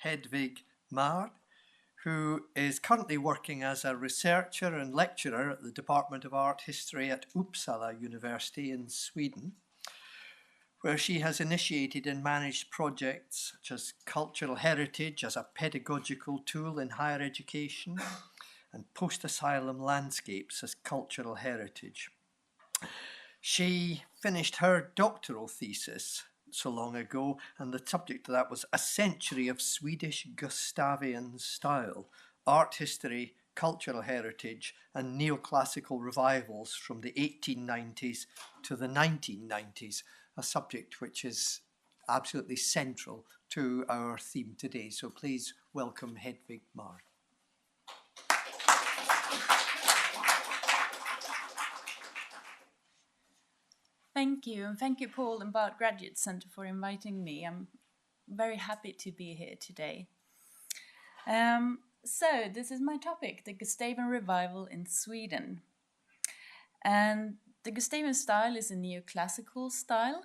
Hedvig Mårdh, who is currently working as a researcher and lecturer at the Department of Art History at Uppsala University in Sweden, where she has initiated and managed projects such as cultural heritage as a pedagogical tool in higher education and post-asylum landscapes as cultural heritage. She finished her doctoral thesis so long ago, and the subject of that was A Century of Swedish Gustavian Style, Art History, Cultural Heritage and Neoclassical Revivals from the 1890s to the 1990s, a subject which is absolutely central to our theme today. So please welcome Hedvig Mårdh. Thank you, and thank you, Paul and Bard Graduate Center, for inviting me. I'm very happy to be here today. So this is my topic, the Gustavian revival in Sweden. And the Gustavian style is a neoclassical style,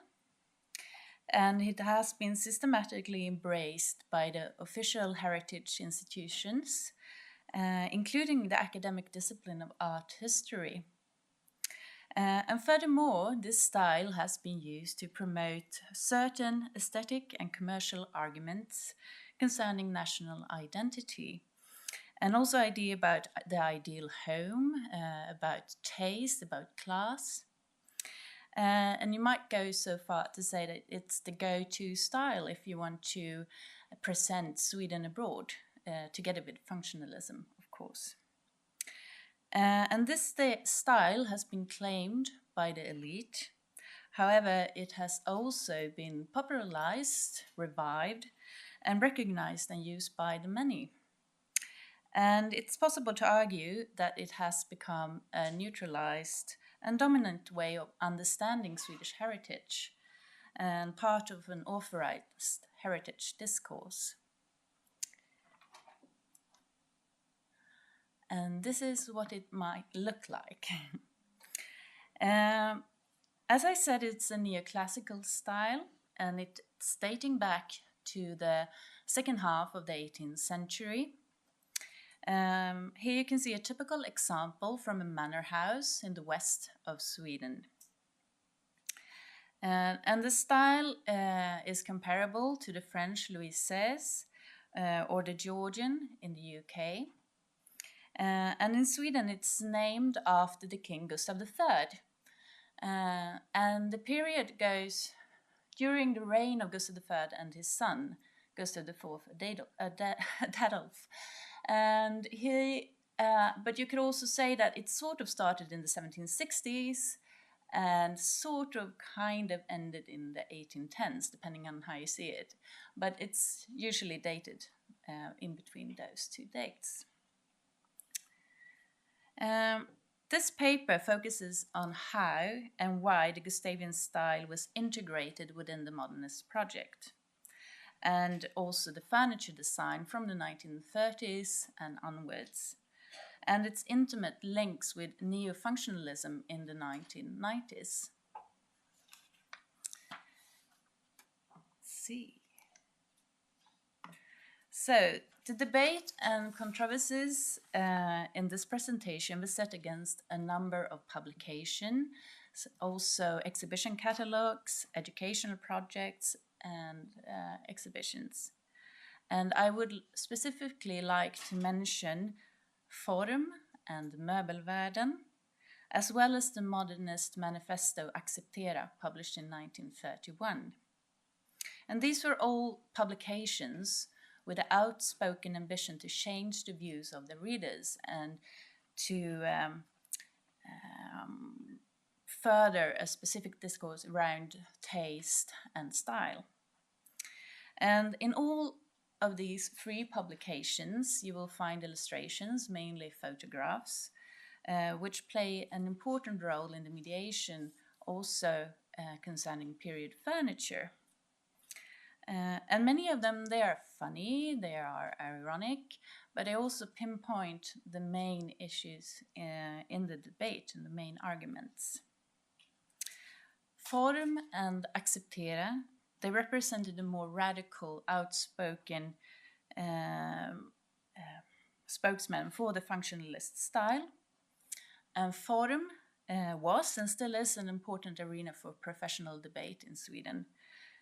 and it has been systematically embraced by the official heritage institutions, including the academic discipline of art history. And furthermore, this style has been used to promote certain aesthetic and commercial arguments concerning national identity, and also idea about the ideal home, about taste, about class. And you might go so far to say that it's the go-to style if you want to present Sweden abroad, together with functionalism, of course. And this style has been claimed by the elite. However, it has also been popularized, revived, and recognized and used by the many. And it's possible to argue that it has become a neutralized and dominant way of understanding Swedish heritage and part of an authorized heritage discourse. And this is what it might look like. As I said, it's a neoclassical style, and it's dating back to the second half of the 18th century. Here you can see a typical example from a manor house in the west of Sweden. And the style is comparable to the French Louis XVI or the Georgian in the UK. And in Sweden, it's named after the King Gustav III. And the period goes during the reign of Gustav III and his son, Gustav IV Adolf. And but you could also say that it sort of started in the 1760s and sort of kind of ended in the 1810s, depending on how you see it. But it's usually dated in between those two dates. This paper focuses on how and why the Gustavian style was integrated within the modernist project, and also the furniture design from the 1930s and onwards, and its intimate links with neo-functionalism in the 1990s. Let's see. So, the debate and controversies in this presentation was set against a number of publications, also exhibition catalogs, educational projects, and exhibitions. And I would specifically like to mention Forum and Möbelvärlden, as well as the Modernist Manifesto Acceptera, published in 1931. And these were all publications with the outspoken ambition to change the views of the readers and to further a specific discourse around taste and style. And in all of these three publications, you will find illustrations, mainly photographs, which play an important role in the mediation, also concerning period furniture. And many of them, they are funny, they are ironic, but they also pinpoint the main issues in the debate and the main arguments. Forum and Acceptera, they represented a more radical, outspoken spokesman for the functionalist style. And Forum was and still is an important arena for professional debate in Sweden,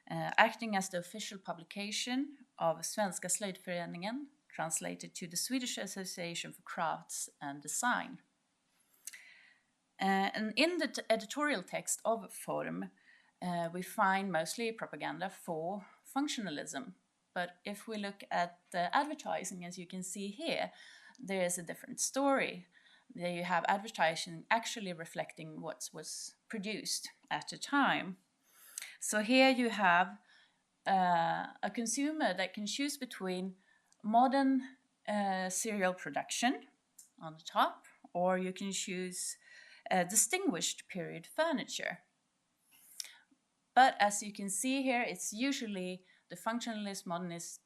acting as the official publication of Svenska Slöjdföreningen, translated to the Swedish Association for Crafts and Design. And in the editorial text of Forum, we find mostly propaganda for functionalism. But if we look at the advertising, as you can see here, there is a different story. There you have advertising actually reflecting what was produced at the time. So here you have a consumer that can choose between modern serial production on the top, or you can choose distinguished period furniture. But as you can see here, it's usually the functionalist, modernist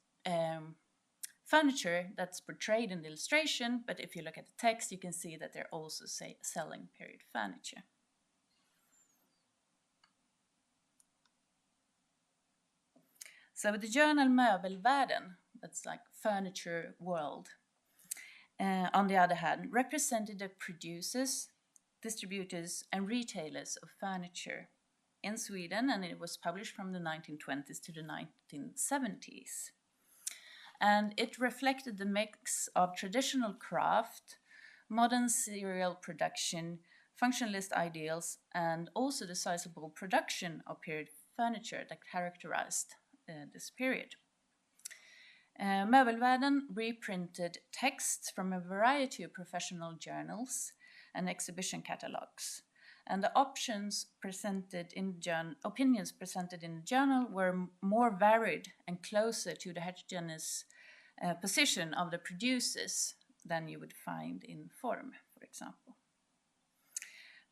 furniture that's portrayed in the illustration, but if you look at the text, you can see that they're also selling period furniture. So the journal Möbelvärlden, that's like furniture world, on the other hand, represented the producers, distributors and retailers of furniture in Sweden, and it was published from the 1920s to the 1970s. And it reflected the mix of traditional craft, modern serial production, functionalist ideals, and also the sizable production of period furniture that characterized this period. Möbelvärlden reprinted texts from a variety of professional journals and exhibition catalogs. And the opinions presented in the journal were more varied and closer to the heterogeneous position of the producers than you would find in Forum, for example.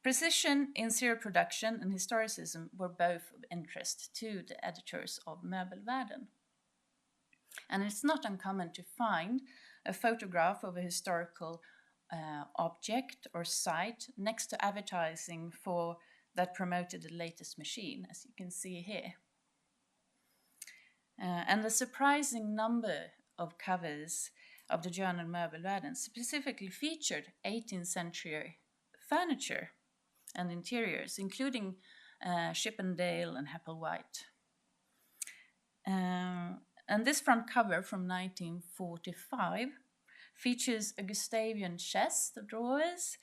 Precision in serial production and historicism were both of interest to the editors of Möbelvärlden. And it's not uncommon to find a photograph of a historical object or site next to advertising for that promoted the latest machine, as you can see here. And the surprising number of covers of the journal Möbelvärlden specifically featured 18th century furniture and interiors, including Chippendale and Hepplewhite. And this front cover from 1945 features a Gustavian chest of drawers,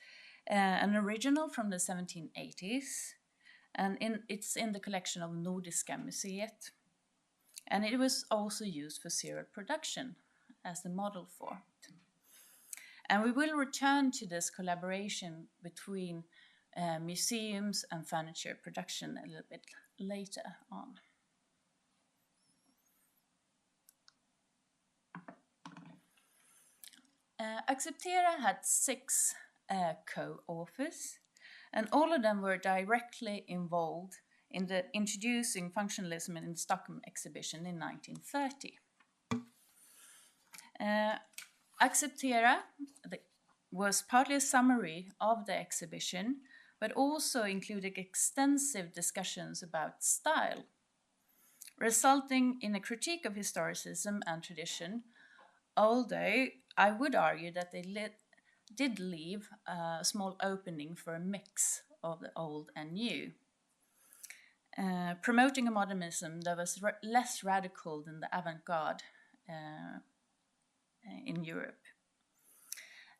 an original from the 1780s, and it's in the collection of Nordiska Museet. And it was also used for serial production as the model for it. And we will return to this collaboration between museums and furniture production a little bit later on. Acceptera had 6 co-authors, and all of them were directly involved in the introducing functionalism in the Stockholm exhibition in 1930. Acceptera was partly a summary of the exhibition, but also included extensive discussions about style, resulting in a critique of historicism and tradition, although I would argue that they did leave a small opening for a mix of the old and new, promoting a modernism that was less radical than the avant-garde in Europe.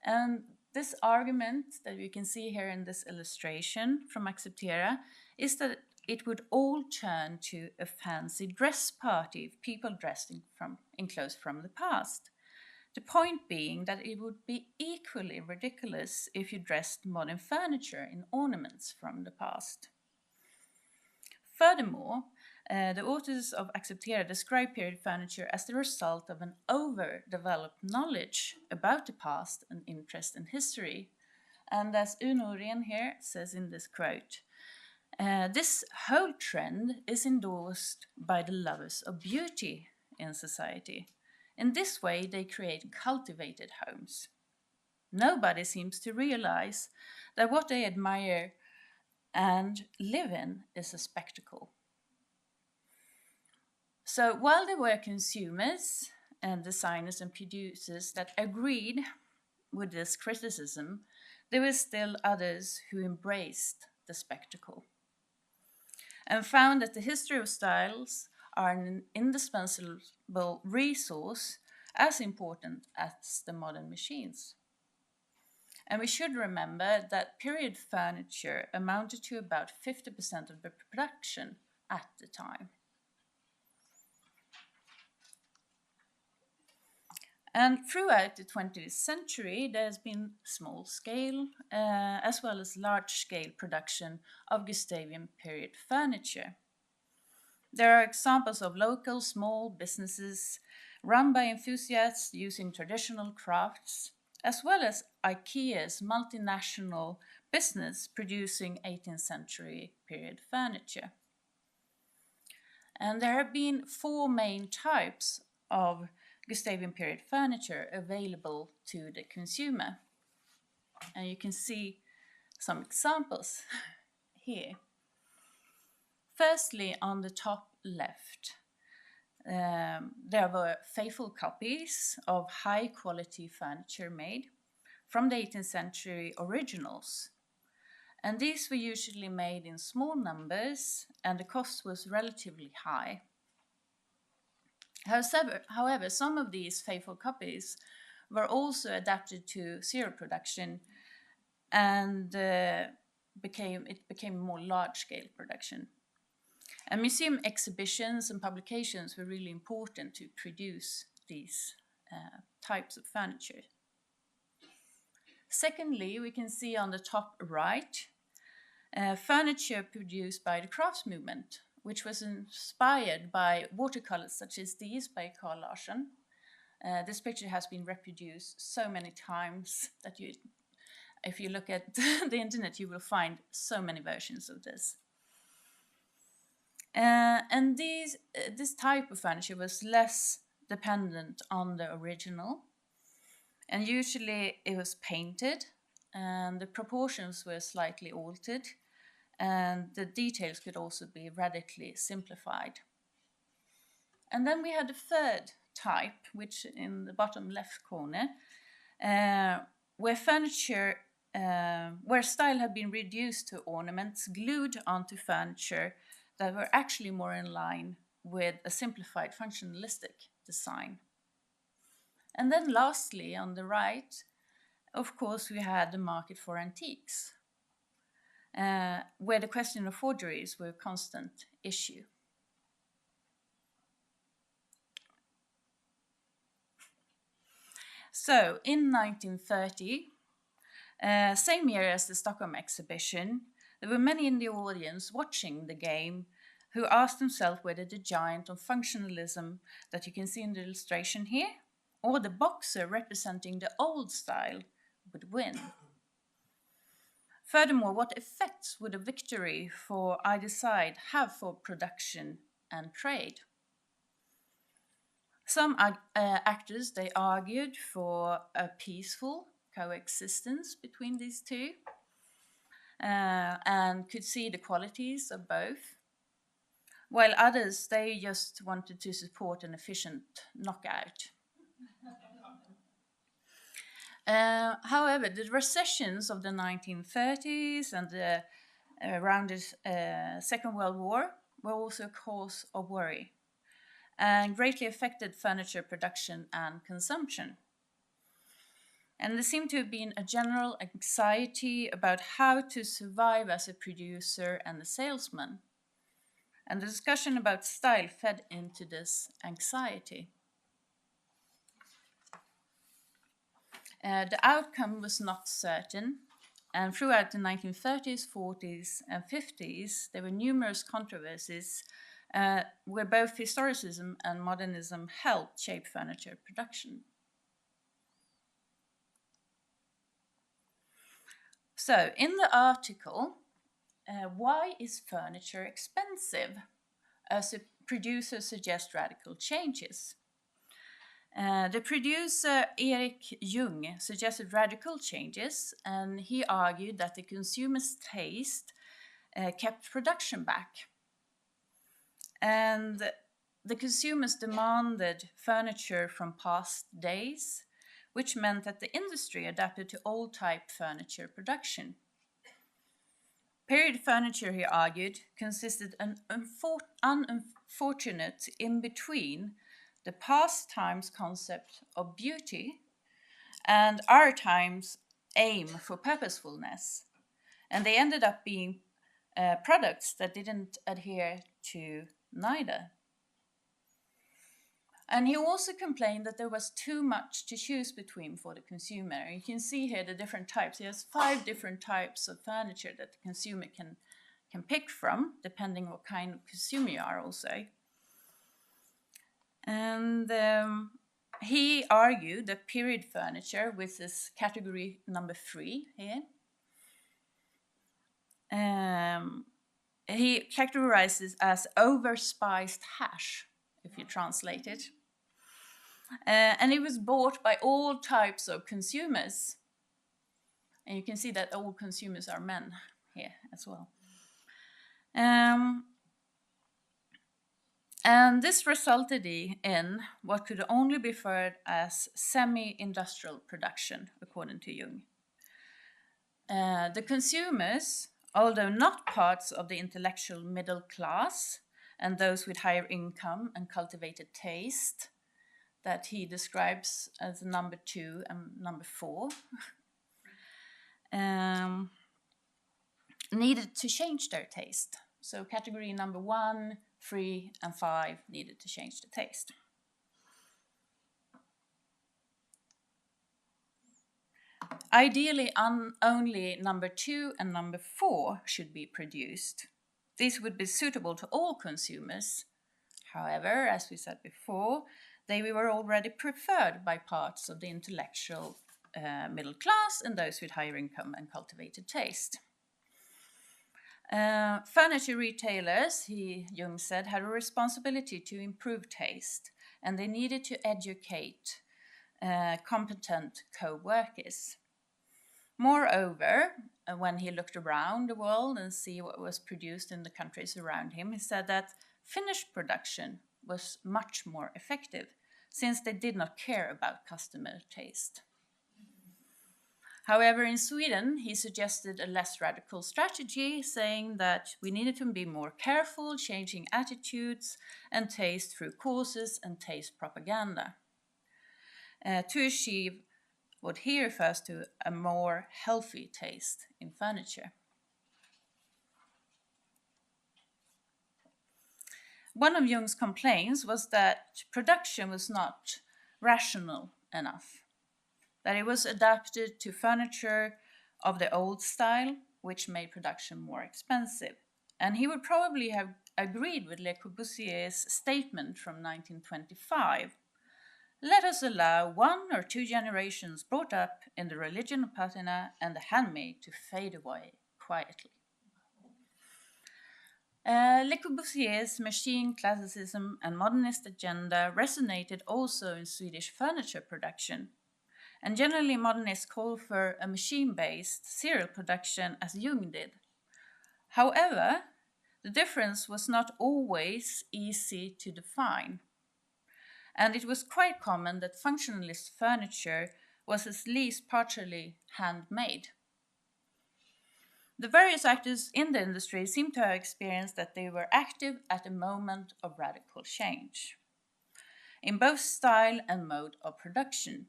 And this argument that you can see here in this illustration from Acceptera is that it would all turn to a fancy dress party if people dressed in clothes from the past. The point being that it would be equally ridiculous if you dressed modern furniture in ornaments from the past. Furthermore, the authors of Acceptera describe period furniture as the result of an overdeveloped knowledge about the past and interest in history. And as Uno Ren here says in this quote, this whole trend is endorsed by the lovers of beauty in society. In this way, they create cultivated homes. Nobody seems to realize that what they admire and live in is a spectacle. So while they were consumers designers and producers that agreed with this criticism, there were still others who embraced the spectacle and found that the history of styles are an indispensable resource as important as the modern machines. And we should remember that period furniture amounted to about 50% of the production at the time. And throughout the 20th century, there has been small-scale as well as large-scale production of Gustavian period furniture. There are examples of local small businesses run by enthusiasts using traditional crafts, as well as IKEA's multinational business producing 18th century period furniture. And there have been 4 main types of Gustavian period furniture available to the consumer. And you can see some examples here. Firstly, on the top left, there were faithful copies of high quality furniture made from the 18th century originals. And these were usually made in small numbers and the cost was relatively high. However, some of these faithful copies were also adapted to serial production and it became more large-scale production. And museum exhibitions and publications were really important to produce these types of furniture. Secondly, we can see on the top right furniture produced by the crafts movement, which was inspired by watercolors such as these by Carl Larsson. This picture has been reproduced so many times that if you look at the internet, you will find so many versions of this. And this type of furniture was less dependent on the original, and usually it was painted, and the proportions were slightly altered, and the details could also be radically simplified. And then we had the third type, which in the bottom left corner, where furniture, where style had been reduced to ornaments glued onto furniture that were actually more in line with a simplified functionalistic design. And then lastly, on the right, of course, we had the market for antiques, where the question of forgeries were a constant issue. So, in 1930, same year as the Stockholm exhibition, there were many in the audience watching the game who asked themselves whether the giant of functionalism that you can see in the illustration here, or the boxer representing the old style, would win. Furthermore, what effects would a victory for either side have for production and trade? Some actors, they argued for a peaceful coexistence between these two and could see the qualities of both, while others, they just wanted to support an efficient knockout. However, the recessions of the 1930s and around the Second World War were also a cause of worry and greatly affected furniture production and consumption. And there seemed to have been a general anxiety about how to survive as a producer and a salesman. And the discussion about style fed into this anxiety. The outcome was not certain, and throughout the 1930s, 40s, and 50s, there were numerous controversies where both historicism and modernism helped shape furniture production. So, in the article, why is furniture expensive? As a producer suggests radical changes. The producer Erik Jung suggested radical changes, and he argued that the consumer's taste kept production back. And the consumers demanded furniture from past days, which meant that the industry adapted to old-type furniture production. Period furniture, he argued, consisted an unfortunate in-between the past time's concept of beauty and our time's aim for purposefulness. And they ended up being products that didn't adhere to neither. And he also complained that there was too much to choose between for the consumer. You can see here the different types. He has 5 different types of furniture that the consumer can pick from, depending what kind of consumer you are also. And he argued that period furniture, which is category number 3 here, he characterizes as overspiced hash, if you translate it. And it was bought by all types of consumers. And you can see that all consumers are men here as well. And this resulted in what could only be referred as semi-industrial production, according to Jung. The consumers, although not parts of the intellectual middle class and those with higher income and cultivated taste, that he describes as number 2 and number 4, needed to change their taste. So category number 1, 3, and 5 needed to change the taste. Ideally, only number 2 and number 4 should be produced. These would be suitable to all consumers. However, as we said before, they were already preferred by parts of the intellectual middle class and those with higher income and cultivated taste. Furniture retailers, Jung said, had a responsibility to improve taste, and they needed to educate competent co-workers. Moreover, when he looked around the world and see what was produced in the countries around him, he said that finished production was much more effective, since they did not care about customer taste. However, in Sweden, he suggested a less radical strategy, saying that we needed to be more careful, changing attitudes and taste through courses and taste propaganda, to achieve what he refers to a more healthy taste in furniture. One of Jung's complaints was that production was not rational enough, that it was adapted to furniture of the old style, which made production more expensive. And he would probably have agreed with Le Corbusier's statement from 1925. Let us allow 1 or 2 generations brought up in the religion of patina and the handmaid to fade away quietly. Le Corbusier's machine classicism and modernist agenda resonated also in Swedish furniture production, and generally modernists call for a machine-based serial production as Jung did. However, the difference was not always easy to define, and it was quite common that functionalist furniture was at least partially handmade. The various actors in the industry seem to have experienced that they were active at a moment of radical change, in both style and mode of production.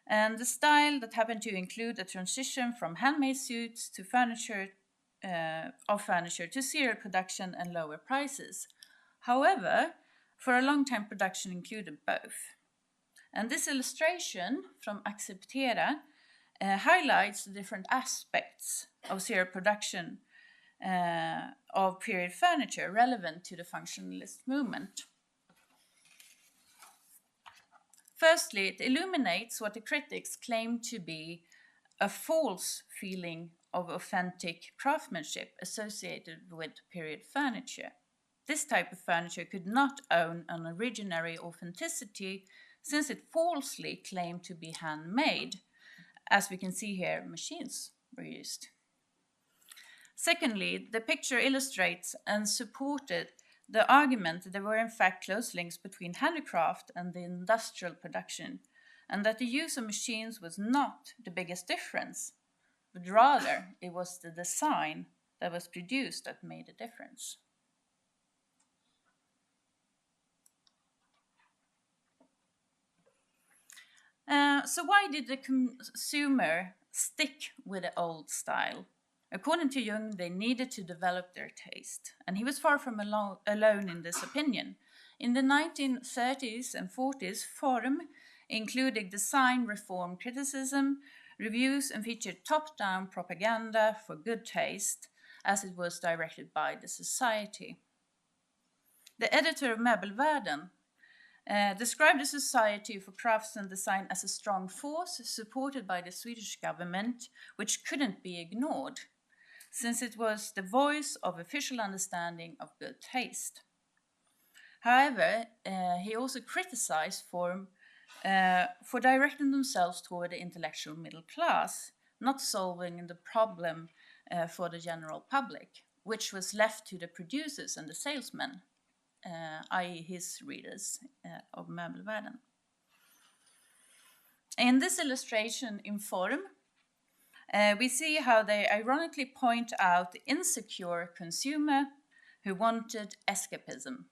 And the style that happened to include a transition from handmade suits to furniture to serial production and lower prices. However, for a long time production included both. And this illustration from Acceptera highlights the different aspects of serial production of period furniture relevant to the functionalist movement. Firstly, it illuminates what the critics claim to be a false feeling of authentic craftsmanship associated with period furniture. This type of furniture could not own an originary authenticity, since it falsely claimed to be handmade. As we can see here, machines were used. Secondly, the picture illustrates and supported the argument that there were in fact close links between handicraft and the industrial production, and that the use of machines was not the biggest difference, but rather it was the design that was produced that made a difference. So why did the consumer stick with the old style? According to Jung, they needed to develop their taste, and he was far from alone in this opinion. In the 1930s and 40s, Form included design reform criticism, reviews, and featured top-down propaganda for good taste, as it was directed by the society. The editor of Möbelvärlden described the Society for Crafts and Design as a strong force supported by the Swedish government, which couldn't be ignored, since it was the voice of official understanding of good taste. However, he also criticized Form for directing themselves toward the intellectual middle class, not solving the problem for the general public, which was left to the producers and the salesmen, i.e. his readers of Möbelvärlden. In this illustration in Form, we see how they ironically point out the insecure consumer who wanted escapism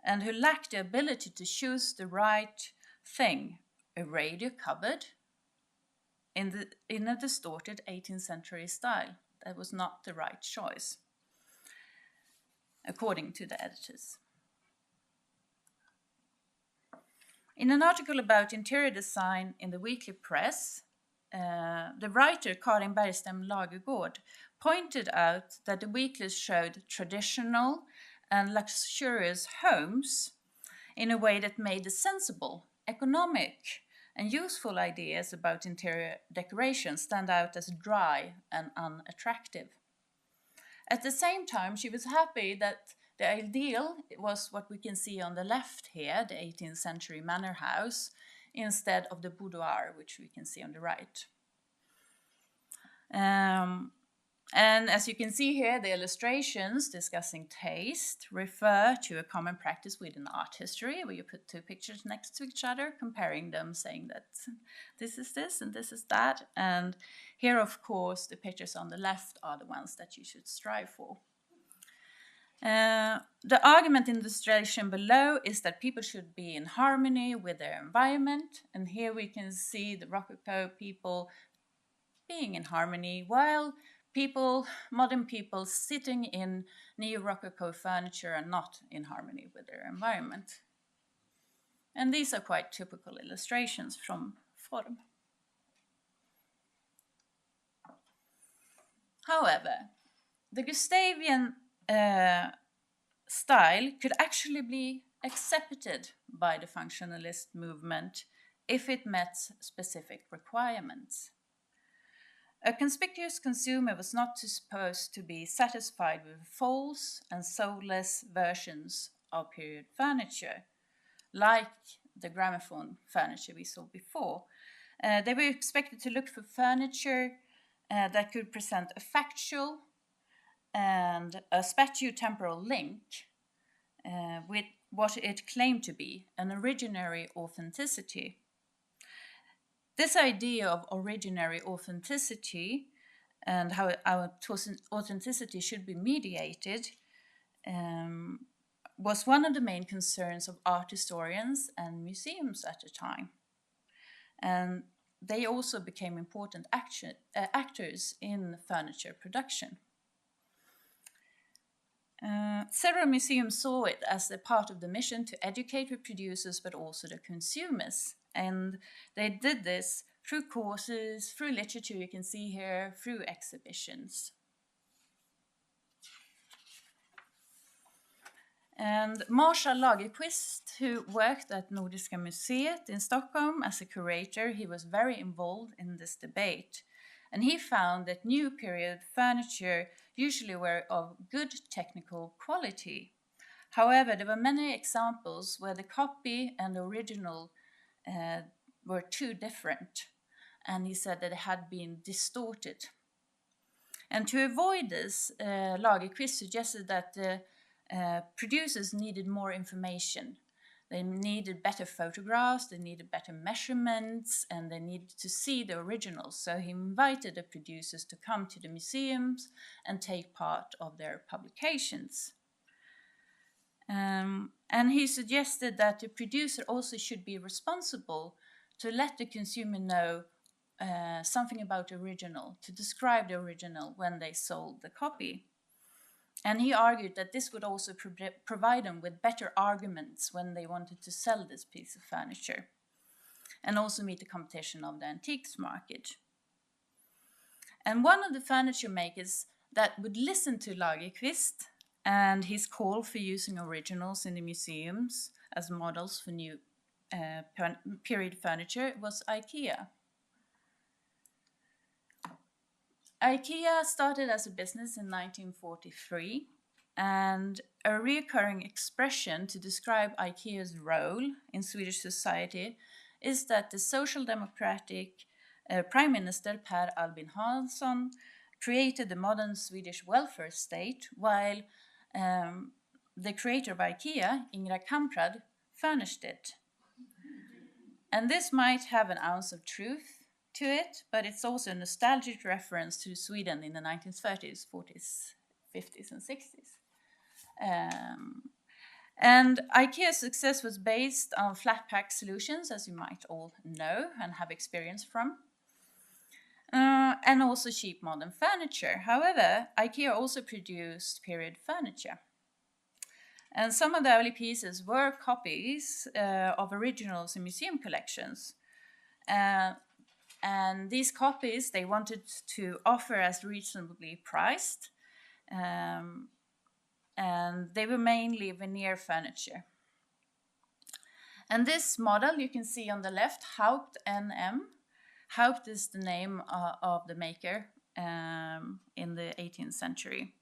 and who lacked the ability to choose the right thing, a radio cupboard in a distorted 18th century style. That was not the right choice, according to the editors. In an article about interior design in the weekly press, the writer Karin Bergstem Lagergård pointed out that the weeklies showed traditional and luxurious homes in a way that made the sensible, economic, and useful ideas about interior decoration stand out as dry and unattractive. At the same time, she was happy that the ideal was what we can see on the left here, the 18th century manor house, instead of the boudoir, which we can see on the right. And as you can see here, the illustrations discussing taste refer to a common practice within art history, where you put two pictures next to each other, comparing them, saying that this is this and this is that. And here, of course, the pictures on the left are the ones that you should strive for. The argument in the illustration below is that people should be in harmony with their environment, and here we can see the Rococo people being in harmony, while modern people sitting in neo-Rococo furniture are not in harmony with their environment. And these are quite typical illustrations from Form. However, the Gustavian style could actually be accepted by the functionalist movement if it met specific requirements. A conspicuous consumer was not supposed to be satisfied with false and soulless versions of period furniture, like the gramophone furniture we saw before. They were expected to look for furniture that could present a factual and a spatio-temporal link with what it claimed to be an originary authenticity. This idea of originary authenticity and how our authenticity should be mediated was one of the main concerns of art historians and museums at the time. And they also became important actors in furniture production. Several museums saw it as a part of the mission to educate the producers but also the consumers. And they did this through courses, through literature you can see here, through exhibitions. And Marshall Lagerqvist, who worked at Nordiska Museet in Stockholm as a curator, he was very involved in this debate. And he found that new period furniture usually were of good technical quality. However, there were many examples where the copy and the original were too different, and he said that it had been distorted. And to avoid this, Lagerqvist suggested that the producers needed more information. They needed better photographs, they needed better measurements, and they needed to see the originals. So he invited the producers to come to the museums and take part of their publications. And he suggested that the producer also should be responsible to let the consumer know something about the original, to describe the original when they sold the copy. And he argued that this would also provide them with better arguments when they wanted to sell this piece of furniture, and also meet the competition of the antiques market. And one of the furniture makers that would listen to Lagerkvist and his call for using originals in the museums as models for new period furniture was IKEA. IKEA started as a business in 1943, and a recurring expression to describe IKEA's role in Swedish society is that the social democratic Prime Minister Per Albin Hansson created the modern Swedish welfare state, while the creator of IKEA, Ingvar Kamprad, furnished it. And this might have an ounce of truth to it, but it's also a nostalgic reference to Sweden in the 1930s, 40s, 50s, and 60s. And IKEA's success was based on flat pack solutions, as you might all know and have experience from, and also cheap modern furniture. However, IKEA also produced period furniture. And some of the early pieces were copies of originals in museum collections. And these copies they wanted to offer as reasonably priced, and they were mainly veneer furniture. And this model you can see on the left, Haupt NM. Haupt is the name of the maker in the 18th century.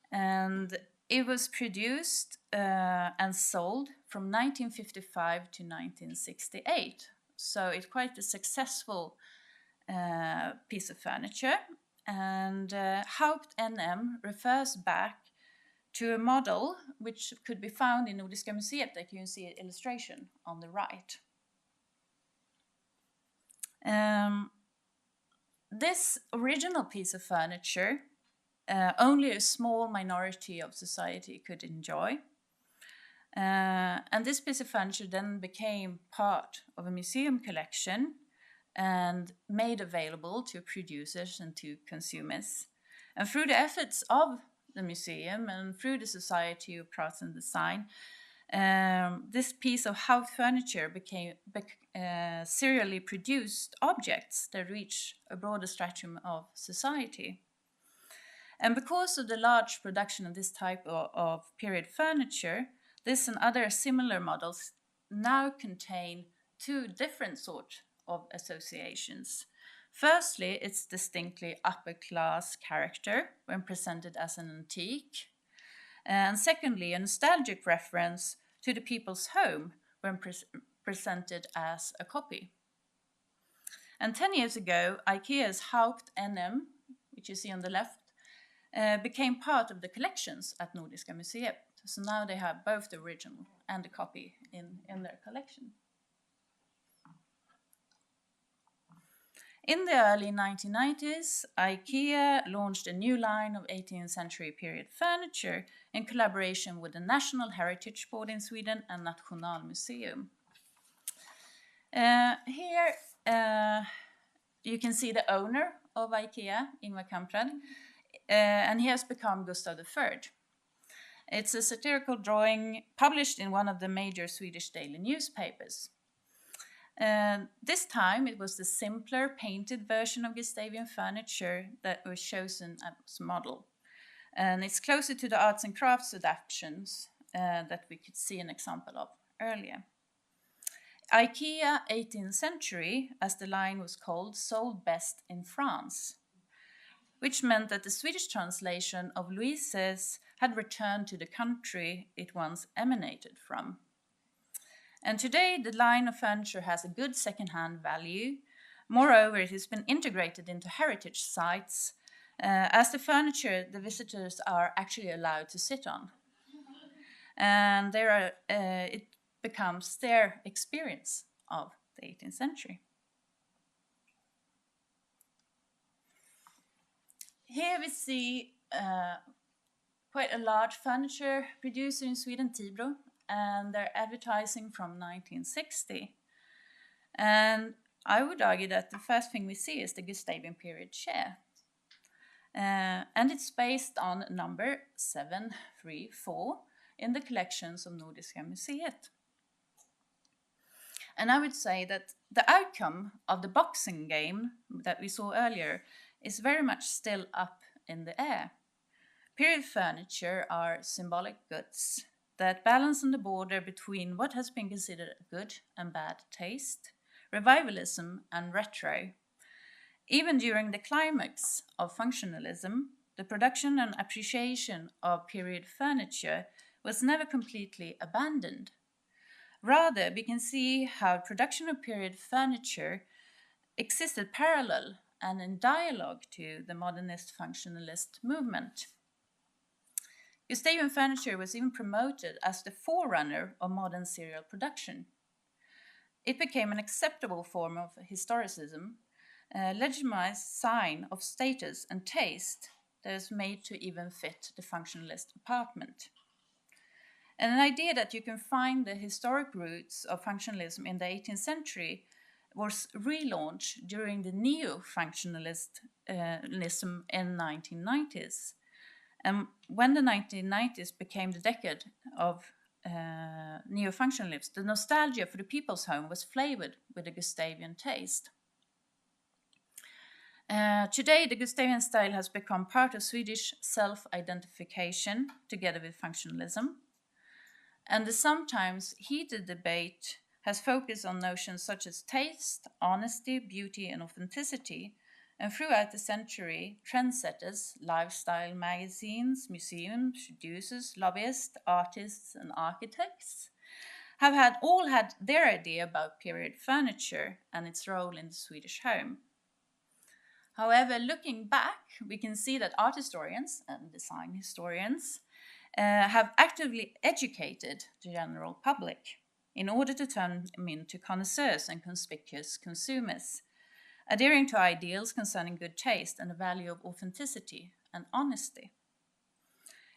And it was produced and sold from 1955 to 1968. So it's quite a successful piece of furniture. And Haupt NM refers back to a model which could be found in Nordiska Museet, that you can see an illustration on the right. This original piece of furniture, only a small minority of society could enjoy. And this piece of furniture then became part of a museum collection and made available to producers and to consumers. And through the efforts of the museum and through the Society of Crafts and Design, this piece of Haupt furniture became serially produced objects that reach a broader stratum of society. And because of the large production of this type of period furniture, this and other similar models now contain two different sorts of associations. Firstly, its distinctly upper class character when presented as an antique. And secondly, a nostalgic reference to the people's home when presented as a copy. And 10 years ago, IKEA's Haupt NM, which you see on the left, became part of the collections at Nordiska Museet. So now they have both the original and the copy in their collection. In the early 1990s, IKEA launched a new line of 18th century period furniture in collaboration with the National Heritage Board in Sweden and Nationalmuseum. Here you can see the owner of IKEA, Ingvar Kamprad, and he has become Gustav III. It's a satirical drawing published in one of the major Swedish daily newspapers. This time it was the simpler painted version of Gustavian furniture that was chosen as model. And it's closer to the arts and crafts adaptations that we could see an example of earlier. IKEA 18th century, as the line was called, sold best in France, which meant that the Swedish translation of Louise's had returned to the country it once emanated from. And today the line of furniture has a good second-hand value. Moreover, it has been integrated into heritage sites as the furniture the visitors are actually allowed to sit on. and it becomes their experience of the 18th century. Here we see quite a large furniture producer in Sweden, Tibro, and they're advertising from 1960. And I would argue that the first thing we see is the Gustavian period chair. And it's based on number 734 in the collections of Nordiska Museet. And I would say that the outcome of the boxing game that we saw earlier is very much still up in the air. Period furniture are symbolic goods that balance on the border between what has been considered good and bad taste, revivalism and retro. Even during the climax of functionalism, the production and appreciation of period furniture was never completely abandoned. Rather, we can see how production of period furniture existed parallel and in dialogue to the modernist functionalist movement. Gustavian furniture was even promoted as the forerunner of modern serial production. It became an acceptable form of historicism, a legitimized sign of status and taste that is made to even fit the functionalist apartment. And an idea that you can find the historic roots of functionalism in the 18th century was relaunched during the neo-functionalism in 1990s. And when the 1990s became the decade of neo-functionalists, the nostalgia for the people's home was flavored with a Gustavian taste. Today, the Gustavian style has become part of Swedish self-identification together with functionalism. And the sometimes heated debate has focused on notions such as taste, honesty, beauty, and authenticity. And throughout the century, trendsetters, lifestyle magazines, museums, producers, lobbyists, artists, and architects have all had their idea about period furniture and its role in the Swedish home. However, looking back, we can see that art historians and design historians have actively educated the general public in order to turn them into connoisseurs and conspicuous consumers, adhering to ideals concerning good taste and the value of authenticity and honesty.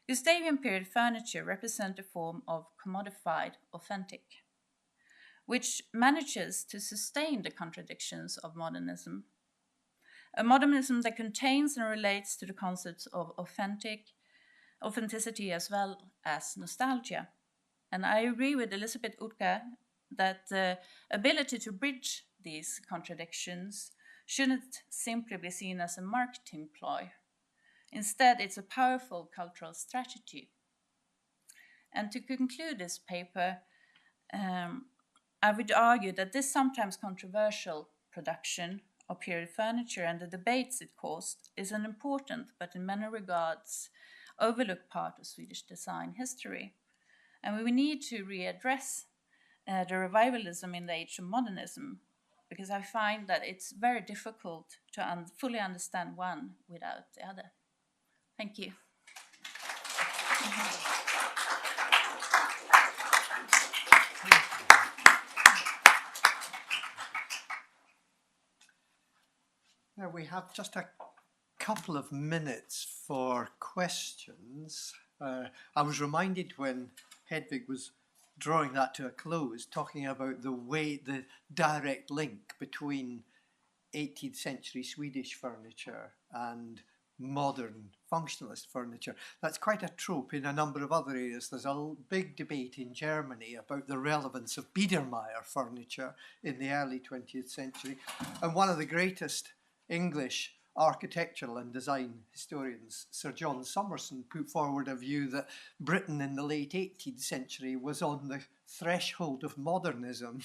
Gustavian period furniture represent a form of commodified authentic, which manages to sustain the contradictions of modernism. A modernism that contains and relates to the concepts of authenticity as well as nostalgia. And I agree with Elisabeth Utke that the ability to bridge these contradictions shouldn't simply be seen as a marketing ploy. Instead, it's a powerful cultural strategy. And to conclude this paper, I would argue that this sometimes controversial production of period furniture and the debates it caused is an important, but in many regards, overlooked part of Swedish design history. And we need to readdress the revivalism in the age of modernism, because I find that it's very difficult to fully understand one without the other. Thank you. Now we have just a couple of minutes for questions. I was reminded when Hedvig was drawing that to a close, talking about the direct link between 18th century Swedish furniture and modern functionalist furniture. That's quite a trope in a number of other areas. There's a big debate in Germany about the relevance of Biedermeier furniture in the early 20th century. And one of the greatest English architectural and design historians, Sir John Summerson, put forward a view that Britain in the late 18th century was on the threshold of modernism,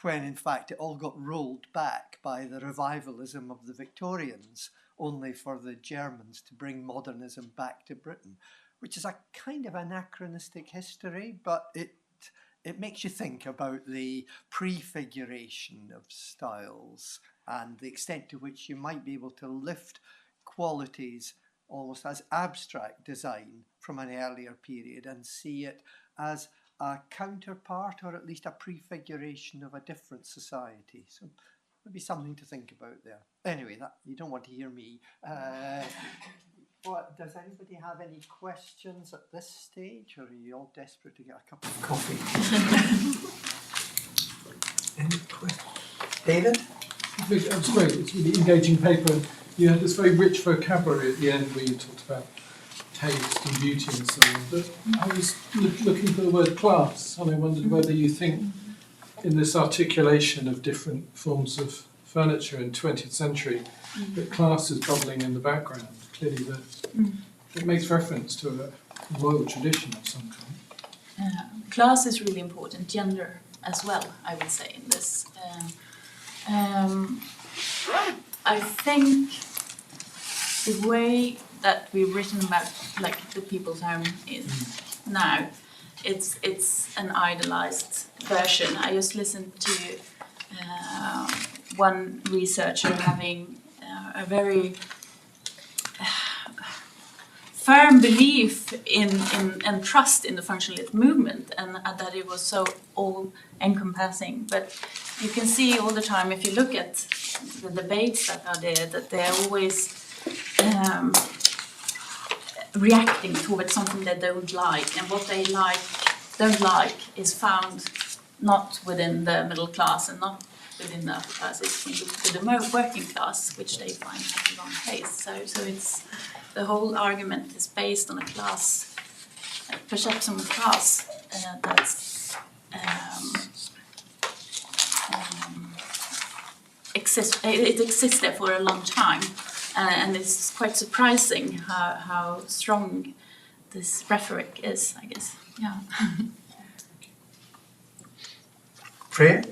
when in fact it all got rolled back by the revivalism of the Victorians, only for the Germans to bring modernism back to Britain, which is a kind of anachronistic history, but it makes you think about the prefiguration of styles and the extent to which you might be able to lift qualities almost as abstract design from an earlier period and see it as a counterpart or at least a prefiguration of a different society. So maybe something to think about there. Anyway, that you don't want to hear me. Does anybody have any questions at this stage, or are you all desperate to get a cup of coffee? Any questions? David? That's great. It's a really engaging paper. You had this very rich vocabulary at the end where you talked about taste and beauty and so on. But I was looking for the word class, and I wondered whether you think in this articulation of different forms of furniture in 20th century that class is bubbling in the background. Clearly, it makes reference to a royal tradition of some kind. Class is really important. Gender as well, I would say, in this. I think the way that we've written about, like, the people's home is now, it's an idealized version. I just listened to one researcher having a very firm belief in and trust in the functionalist movement, and that it was so all-encompassing. But you can see all the time, if you look at the debates that are there, that they're always reacting towards something they don't like, and what they don't like is found not within the middle class and not within the upper class. It's with the working class, which they find at the wrong place. So it's the whole argument is based on a class, perception of class that's exists. It exists there for a long time, and it's quite surprising how strong this rhetoric is, I guess. Yeah. Freya?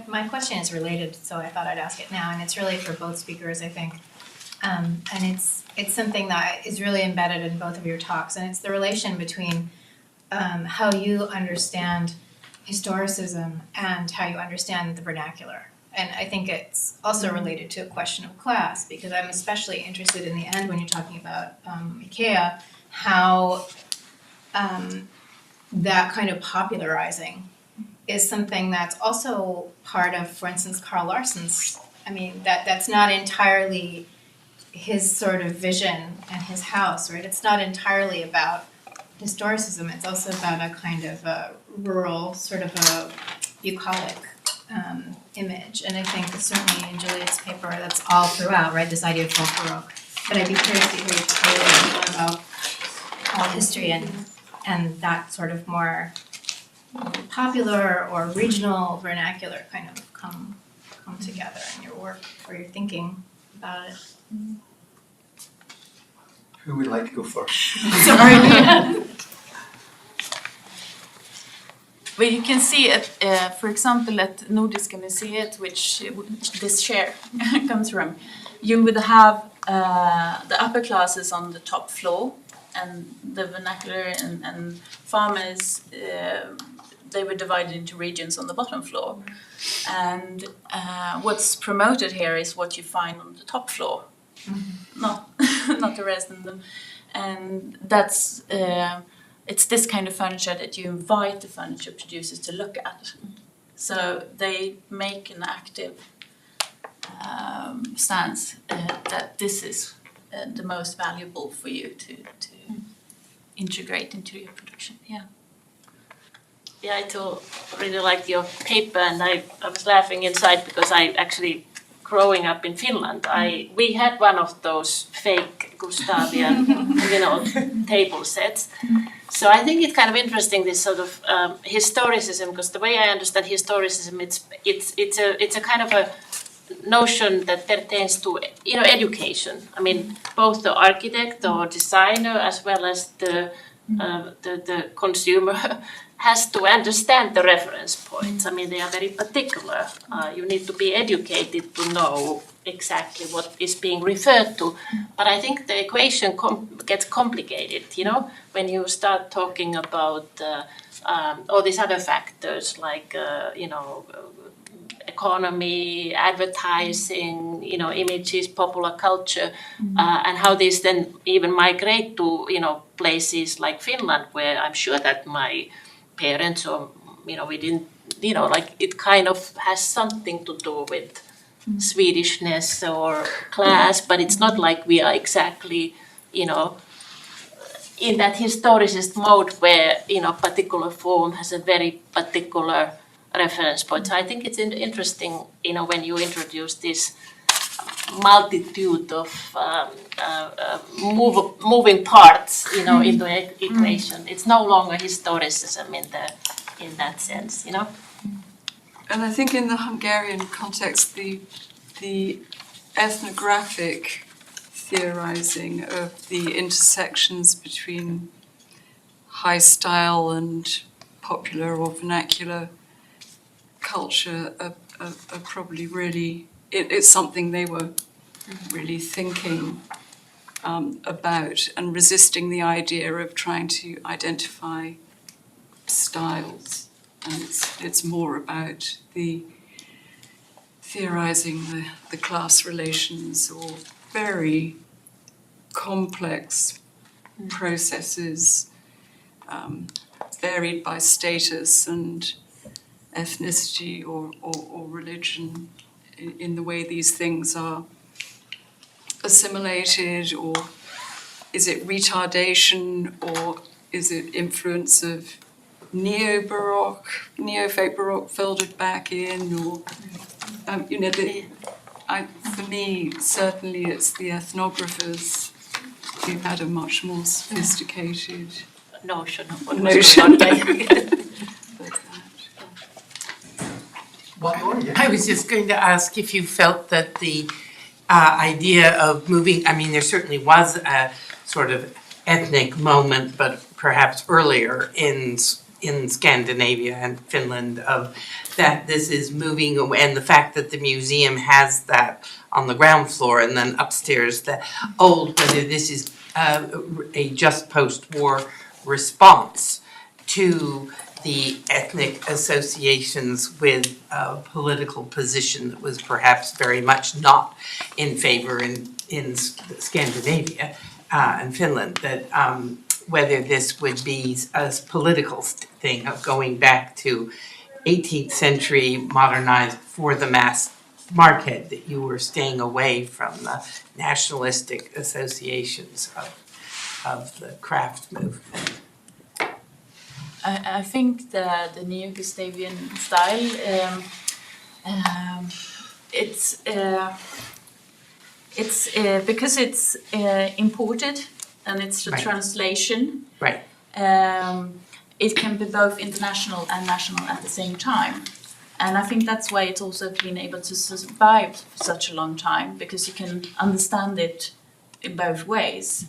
My question is related, so I thought I'd ask it now, and it's really for both speakers, I think. And it's something that is really embedded in both of your talks, and it's the relation between how you understand historicism and how you understand the vernacular. And I think it's also related to a question of class, because I'm especially interested in the end when you're talking about IKEA, how that kind of popularizing is something that's also part of, for instance, Carl Larsen's. I mean, that's not entirely his sort of vision and his house, right? It's not entirely about historicism. It's also about a kind of a rural, sort of a bucolic image. And I think certainly in Juliet's paper, that's all throughout, right? This idea of folk baroque. But I'd be curious to hear you talk a little bit more about history and that sort of more popular or regional vernacular kind of come together in your work or your thinking about it. Who would like to go first? Sorry. Well, you can see it, for example, at Nordiska Museet, which this chair comes from. You would have the upper classes on the top floor, and the vernacular and farmers, they were divided into regions on the bottom floor. And what's promoted here is what you find on the top floor, not the rest of them. And that's it's this kind of furniture that you invite the furniture producers to look at. So they make an active stance that this is the most valuable for you to integrate into your production. Yeah. Yeah, I too really liked your paper, and I was laughing inside because I actually, growing up in Finland, we had one of those fake Gustavian, table sets. So I think it's kind of interesting, this sort of historicism, because the way I understand historicism, it's a kind of a notion that pertains to education. I mean, both the architect or designer as well as the consumer has to understand the reference points. I mean, they are very particular. You need to be educated to know exactly what is being referred to. But I think the equation gets complicated, when you start talking about all these other factors like, economy, advertising, images, popular culture, and how these then even migrate to, places like Finland, where I'm sure that my parents or, we didn't, it kind of has something to do with Swedishness or class, but it's not like we are exactly, in that historicist mode where, particular form has a very particular reference point. So I think it's interesting, when you introduce this multitude of moving parts, into an equation. It's no longer historicism in that sense, And I think in the Hungarian context, the ethnographic theorizing of the intersections between high style and popular or vernacular culture are probably really, it's something they were really thinking about, and resisting the idea of trying to identify styles. And it's more about the theorizing the class relations or very complex processes, varied by status and ethnicity or religion, in the way these things are assimilated, or is it retardation, or is it influence of neo-Baroque, neo-fake Baroque filtered back in, or, for me, certainly it's the ethnographers who had a much more sophisticated notion of what was going on. I was just going to ask if you felt that the idea of moving, there certainly was a sort of ethnic moment, but perhaps earlier in Scandinavia and Finland, of that this is moving away, and the fact that the museum has that on the ground floor and then upstairs the old, whether this is a just post-war response to the ethnic associations with a political position that was perhaps very much not in favor in Scandinavia and Finland, that whether this would be a political thing of going back to 18th century modernized for the mass market, that you were staying away from the nationalistic associations of the craft movement. I think the neo-Gustavian style, it's because it's imported and it's a Right. translation. Right. It can be both international and national at the same time. And I think that's why it's also been able to survive for such a long time, because you can understand it in both ways.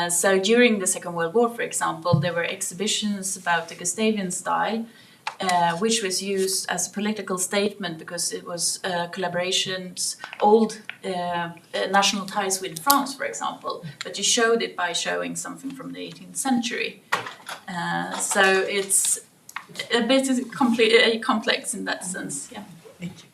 So during the Second World War, for example, there were exhibitions about the Gustavian style, which was used as a political statement because it was collaborations, old national ties with France, for example, but you showed it by showing something from the 18th century. So it's a bit complex in that sense, yeah. Thank you.